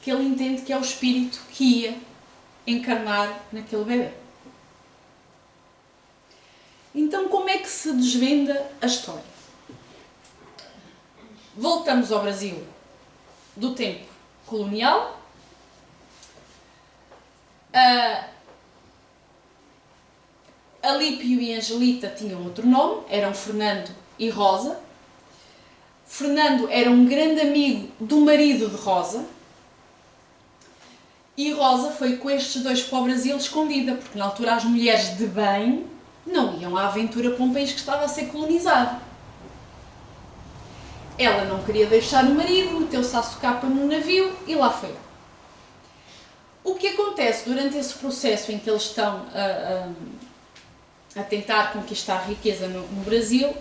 que ele entende que é o espírito que ia encarnar naquele bebê. Então, como é que se desvenda a história? Voltamos ao Brasil do tempo colonial. Alípio e Angelita tinham outro nome, eram Fernando e Rosa. Fernando era um grande amigo do marido de Rosa. E Rosa foi com estes dois para o Brasil escondida, porque na altura as mulheres de bem não iam à aventura para um país que estava a ser colonizado. Ela não queria deixar o marido, meteu-se à socapa no navio e lá foi ela. O que acontece durante esse processo em que eles estão a tentar conquistar riqueza no Brasil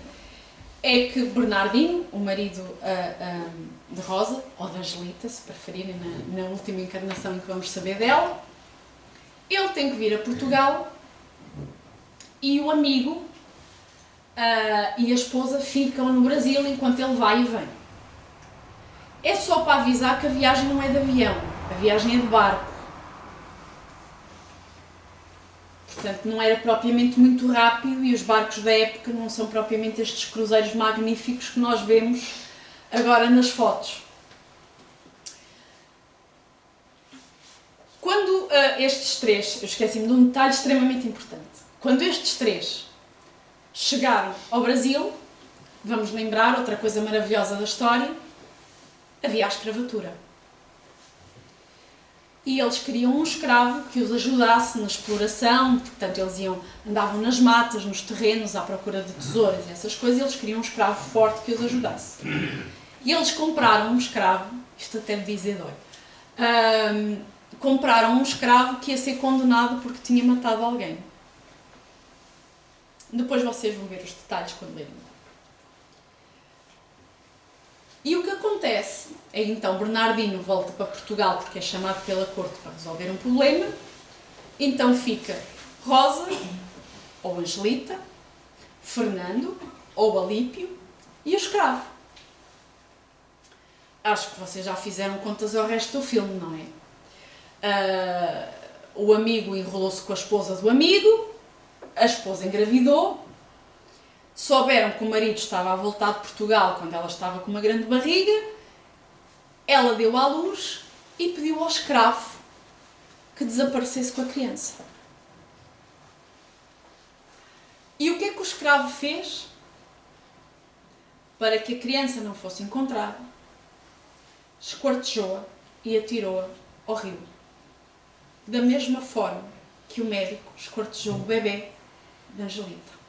é que Bernardino, o marido de Rosa, ou da Angelita, se preferirem, na última encarnação em que vamos saber dela, ele tem que vir a Portugal e o amigo e a esposa ficam no Brasil enquanto ele vai e vem. É só para avisar que a viagem não é de avião, a viagem é de barco. Portanto, não era propriamente muito rápido e os barcos da época não são propriamente estes cruzeiros magníficos que nós vemos agora nas fotos. Quando estes três, eu esqueci-me de um detalhe extremamente importante, quando estes três chegaram ao Brasil, vamos lembrar outra coisa maravilhosa da história, havia a escravatura. E eles queriam um escravo que os ajudasse na exploração, portanto eles andavam nas matas, nos terrenos, à procura de tesouros e essas coisas, e eles queriam um escravo forte que os ajudasse. E eles compraram um escravo, isto até me dizer dói, compraram um escravo que ia ser condenado porque tinha matado alguém. Depois vocês vão ver os detalhes quando lerem. E o que acontece é então Bernardino volta para Portugal porque é chamado pela corte para resolver um problema. Então fica Rosa, ou Angelita, Fernando, ou Alípio e o escravo. Acho que vocês já fizeram contas ao resto do filme, não é? O amigo enrolou-se com a esposa do amigo, a esposa engravidou, souberam que o marido estava a voltar de Portugal quando ela estava com uma grande barriga, ela deu à luz e pediu ao escravo que desaparecesse com a criança. E o que é que o escravo fez para que a criança não fosse encontrada? Esquartejou-a e atirou-a ao rio. Da mesma forma que o médico esquartejou o bebê de Angelita.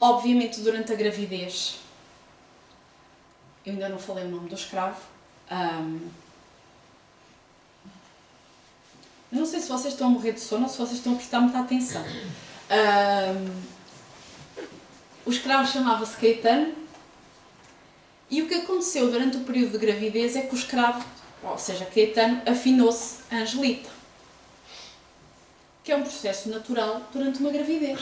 Obviamente, durante a gravidez, eu ainda não falei o nome do escravo. Não sei se vocês estão a morrer de sono ou se vocês estão a prestar muita atenção. O escravo chamava-se Caetano e o que aconteceu durante o período de gravidez é que o escravo, ou seja, Caetano, afinou-se a Angelita, que é um processo natural durante uma gravidez.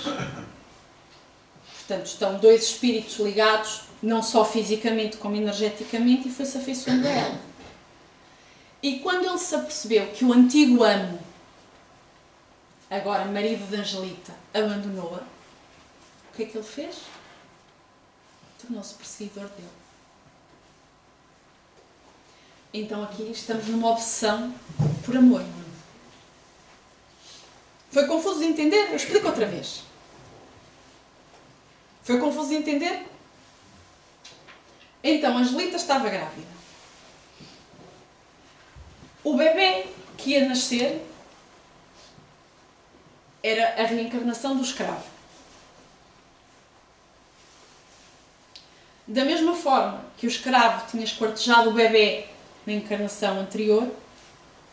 Portanto, estão dois espíritos ligados, não só fisicamente como energeticamente, e foi-se afeiçoando a ela. E quando ele se apercebeu que o antigo amo, agora marido de Angelita, abandonou-a, o que é que ele fez? Tornou-se perseguidor dele. Então aqui estamos numa obsessão por amor. Foi confuso de entender? Eu explico outra vez. Foi confuso de entender? Então, Angelita estava grávida. O bebê que ia nascer era a reencarnação do escravo. Da mesma forma que o escravo tinha esquartejado o bebê na encarnação anterior,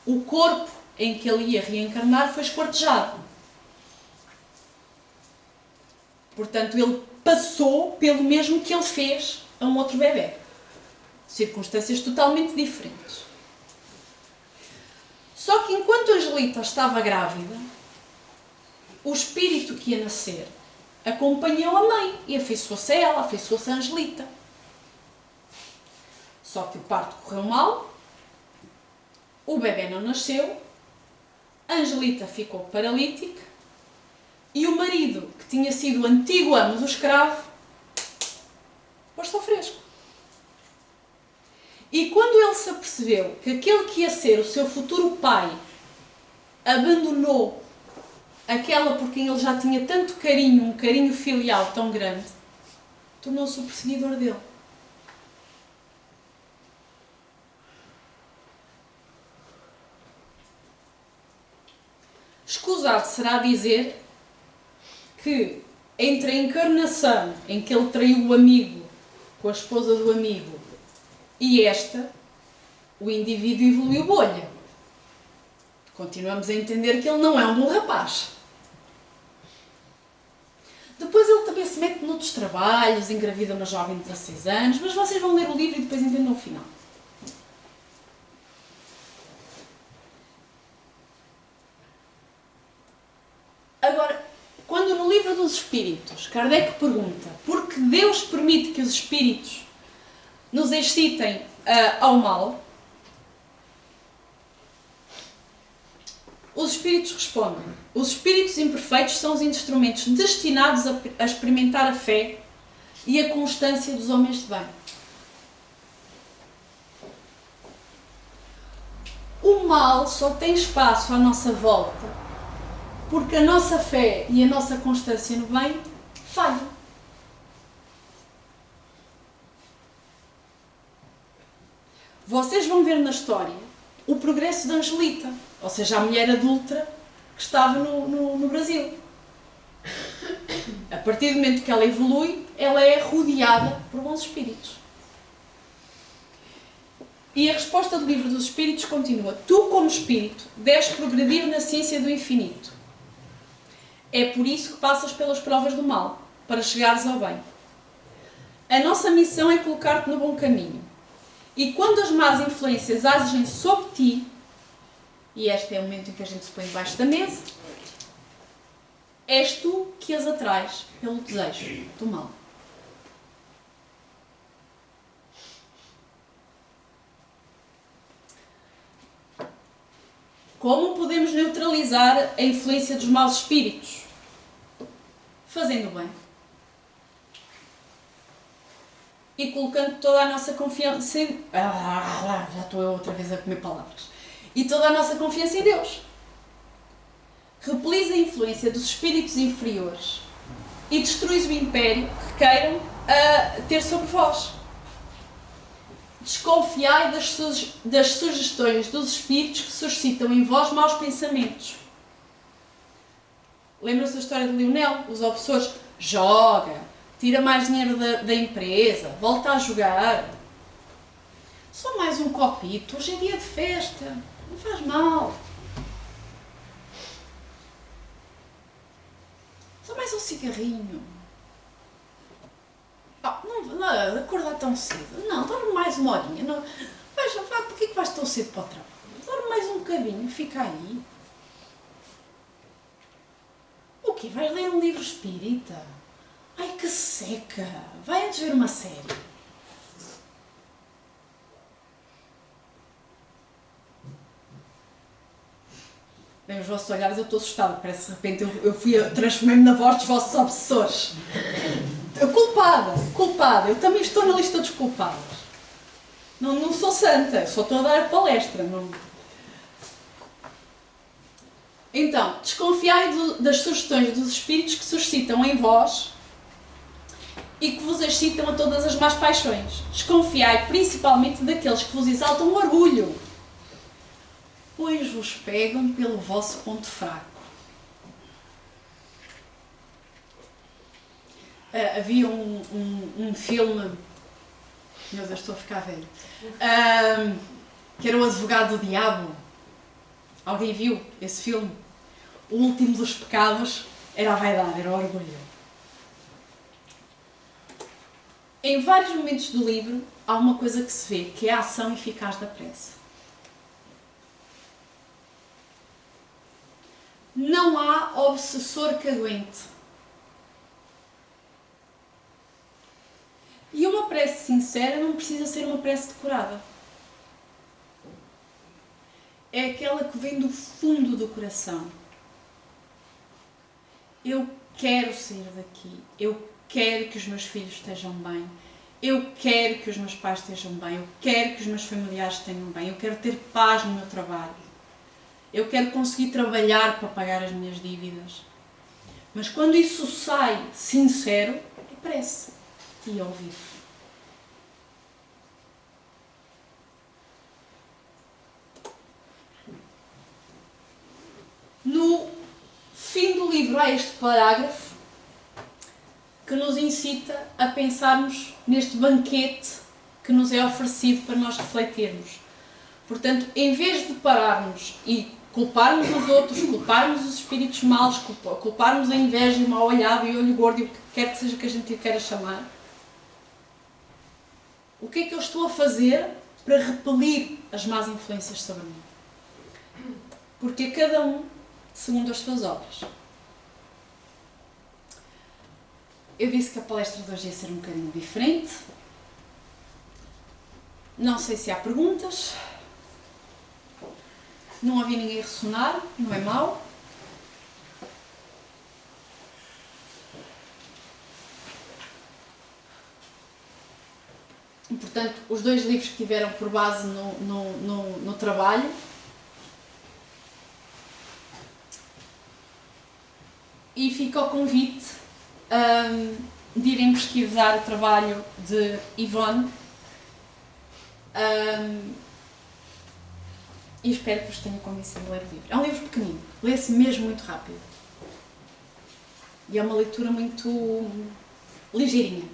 o corpo em que ele ia reencarnar foi esquartejado. Portanto, ele passou pelo mesmo que ele fez a um outro bebê. Circunstâncias totalmente diferentes. Só que enquanto Angelita estava grávida, o espírito que ia nascer acompanhou a mãe e afeiçoou-se a ela, afeiçoou-se a Angelita. Só que o parto correu mal, o bebê não nasceu, a Angelita ficou paralítica e o marido, que tinha sido o antigo amo do escravo, pôs-se ao fresco. E quando ele se apercebeu que aquele que ia ser o seu futuro pai abandonou aquela por quem ele já tinha tanto carinho, um carinho filial tão grande, tornou-se o perseguidor dele. Escusado será dizer que entre a encarnação em que ele traiu o amigo com a esposa do amigo e esta, o indivíduo evoluiu bolha. Continuamos a entender que ele não é um bom rapaz. Depois ele também se mete noutros trabalhos, engravida uma jovem de 16 anos, mas vocês vão ler o livro e depois entendem o final. Agora, quando no livro dos Espíritos, Kardec pergunta por que Deus permite que os Espíritos nos excitem ao mal, os Espíritos respondem: os Espíritos imperfeitos são os instrumentos destinados a experimentar a fé e a constância dos homens de bem. O mal só tem espaço à nossa volta porque a nossa fé e a nossa constância no bem falham. Vocês vão ver na história o progresso da Angelita, ou seja, a mulher adulta que estava no Brasil. A partir do momento que ela evolui, ela é rodeada por bons espíritos. E a resposta do Livro dos Espíritos continua: tu, como espírito, deves progredir na ciência do infinito. É por isso que passas pelas provas do mal, para chegares ao bem. A nossa missão é colocar-te no bom caminho. E quando as más influências agem sobre ti, e este é o momento em que a gente se põe debaixo da mesa, és tu que as atrás pelo desejo do mal. Como podemos neutralizar a influência dos maus espíritos? Fazendo bem. E colocando toda a nossa confiança em... já estou eu outra vez a comer palavras. E toda a nossa confiança em Deus. Repelis a influência dos espíritos inferiores e destruís o império que queiram ter sobre vós. Desconfiai das sugestões dos espíritos que suscitam em vós maus pensamentos. Lembram-se da história de Lionel? Os obsessores: joga, tira mais dinheiro da empresa, volta a jogar. Só mais um copito, hoje é dia de festa, não faz mal. Só mais um cigarrinho. Não, acordar tão cedo. Não, dorme mais uma horinha. Não. Porquê que vais tão cedo para o trabalho? Dorme mais um bocadinho, fica aí. O quê? Vais ler um livro espírita? Ai, que seca! Vai antes ver uma série. Bem, os vossos olhares, eu estou assustada. Parece que de repente eu transformei-me na voz dos vossos obsessores. Culpada. Eu também estou na lista dos culpados. Não sou santa, só estou a dar palestra. Não... Então, desconfiai das sugestões dos espíritos que suscitam em vós e que vos excitam a todas as más paixões. Desconfiai principalmente daqueles que vos exaltam o orgulho, pois vos pegam pelo vosso ponto fraco. Havia um filme, meu Deus, estou a ficar velho, que era o Advogado do Diabo. Alguém viu esse filme? O último dos pecados era a vaidade, era o orgulho. Em vários momentos do livro há uma coisa que se vê, que é a ação eficaz da prece. Não há obsessor que aguente. E uma prece sincera não precisa ser uma prece decorada. É aquela que vem do fundo do coração. Eu quero sair daqui. Eu quero que os meus filhos estejam bem. Eu quero que os meus pais estejam bem. Eu quero que os meus familiares estejam bem. Eu quero ter paz no meu trabalho. Eu quero conseguir trabalhar para pagar as minhas dívidas. Mas quando isso sai sincero, é prece. E ouvir. No fim do livro há este parágrafo que nos incita a pensarmos neste banquete que nos é oferecido para nós refletirmos. Portanto, em vez de pararmos e culparmos os outros, culparmos os espíritos maus, culparmos a inveja, o mau olhado e o olho gordo e o que quer que seja que a gente lhe queira chamar, o que é que eu estou a fazer para repelir as más influências sobre mim? Porque a cada um segundo as suas obras. Eu disse que a palestra de hoje ia ser um bocadinho diferente. Não sei se há perguntas. Não ouvi ninguém ressonar, não é mau. E, portanto, os dois livros que tiveram por base no trabalho. E fica o convite de irem pesquisar o trabalho de Yvonne. E espero que vos tenha convencido a ler o livro. É um livro pequenino, lê-se mesmo muito rápido. E é uma leitura muito ligeirinha.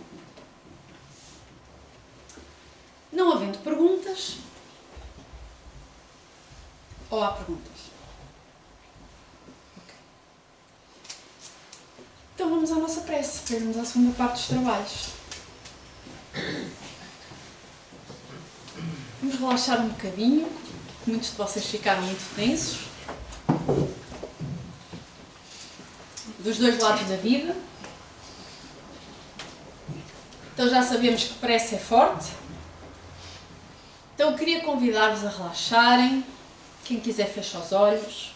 Não havendo perguntas, ou há perguntas? Okay. Então vamos à nossa prece, para irmos à segunda parte dos trabalhos. Vamos relaxar um bocadinho, muitos de vocês ficaram muito tensos. Dos dois lados da vida. Então já sabemos que prece é forte. Então eu queria convidar-vos a relaxarem. Quem quiser fecha os olhos.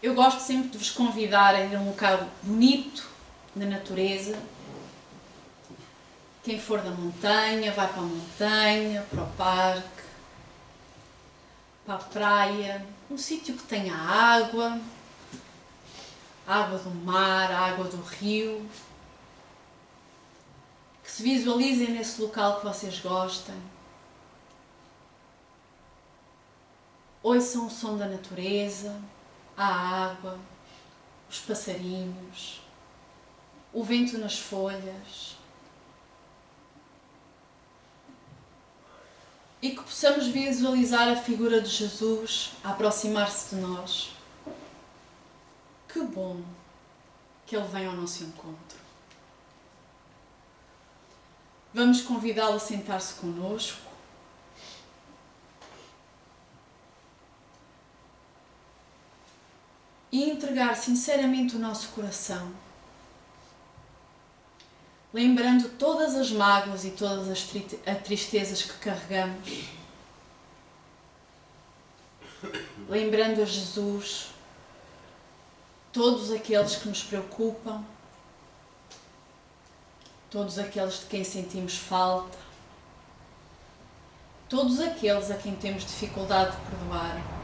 Eu gosto sempre de vos convidar a ir a um local bonito, na natureza. Quem for da montanha, vai para a montanha, para o parque, para a praia, um sítio que tenha água, água do mar, água do rio. Que se visualizem nesse local que vocês gostem. Ouçam o som da natureza, a água, os passarinhos, o vento nas folhas. E que possamos visualizar a figura de Jesus a aproximar-se de nós. Que bom que Ele vem ao nosso encontro. Vamos convidá-lo a sentar-se connosco. E entregar sinceramente o nosso coração. Lembrando todas as mágoas e todas as tristezas que carregamos. Lembrando a Jesus todos aqueles que nos preocupam, todos aqueles de quem sentimos falta, todos aqueles a quem temos dificuldade de perdoar.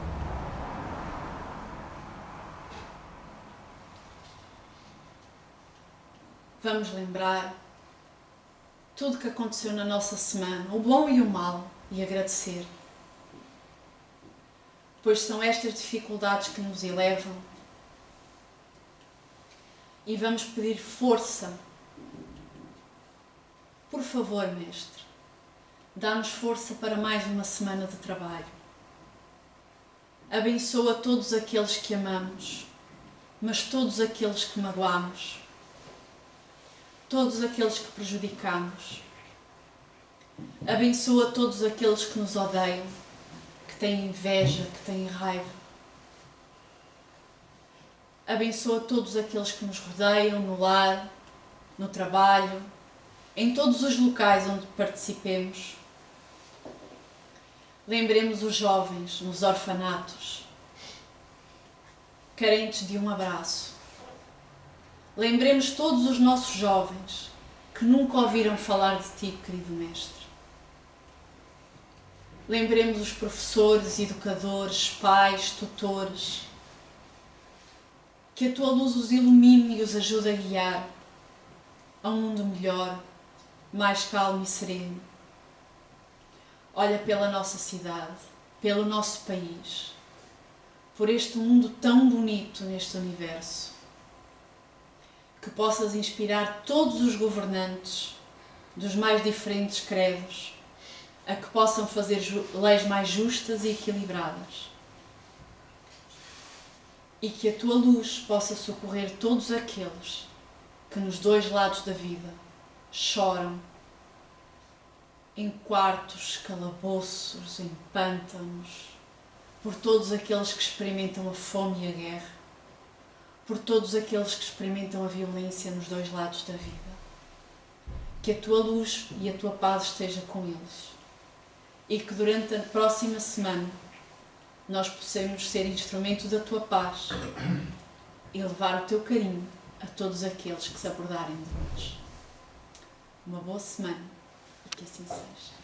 Vamos lembrar tudo o que aconteceu na nossa semana, o bom e o mau, e agradecer. Pois são estas dificuldades que nos elevam. E vamos pedir força. Por favor, Mestre, dá-nos força para mais uma semana de trabalho. Abençoa todos aqueles que amamos, mas todos aqueles que magoamos. Todos aqueles que prejudicamos. Abençoa todos aqueles que nos odeiam, que têm inveja, que têm raiva. Abençoa todos aqueles que nos rodeiam no lar, no trabalho, em todos os locais onde participemos. Lembremos os jovens nos orfanatos, carentes de um abraço. Lembremos todos os nossos jovens que nunca ouviram falar de ti, querido Mestre. Lembremos os professores, educadores, pais, tutores. Que a tua luz os ilumine e os ajude a guiar a um mundo melhor, mais calmo e sereno. Olha pela nossa cidade, pelo nosso país, por este mundo tão bonito neste universo. Que possas inspirar todos os governantes dos mais diferentes credos a que possam fazer leis mais justas e equilibradas. E que a tua luz possa socorrer todos aqueles que nos dois lados da vida choram em quartos, calabouços, em pântanos, por todos aqueles que experimentam a fome e a guerra, por todos aqueles que experimentam a violência nos dois lados da vida. Que a tua luz e a tua paz esteja com eles. E que durante a próxima semana nós possamos ser instrumento da tua paz e levar o teu carinho a todos aqueles que se abordarem de nós. Uma boa semana e que assim seja.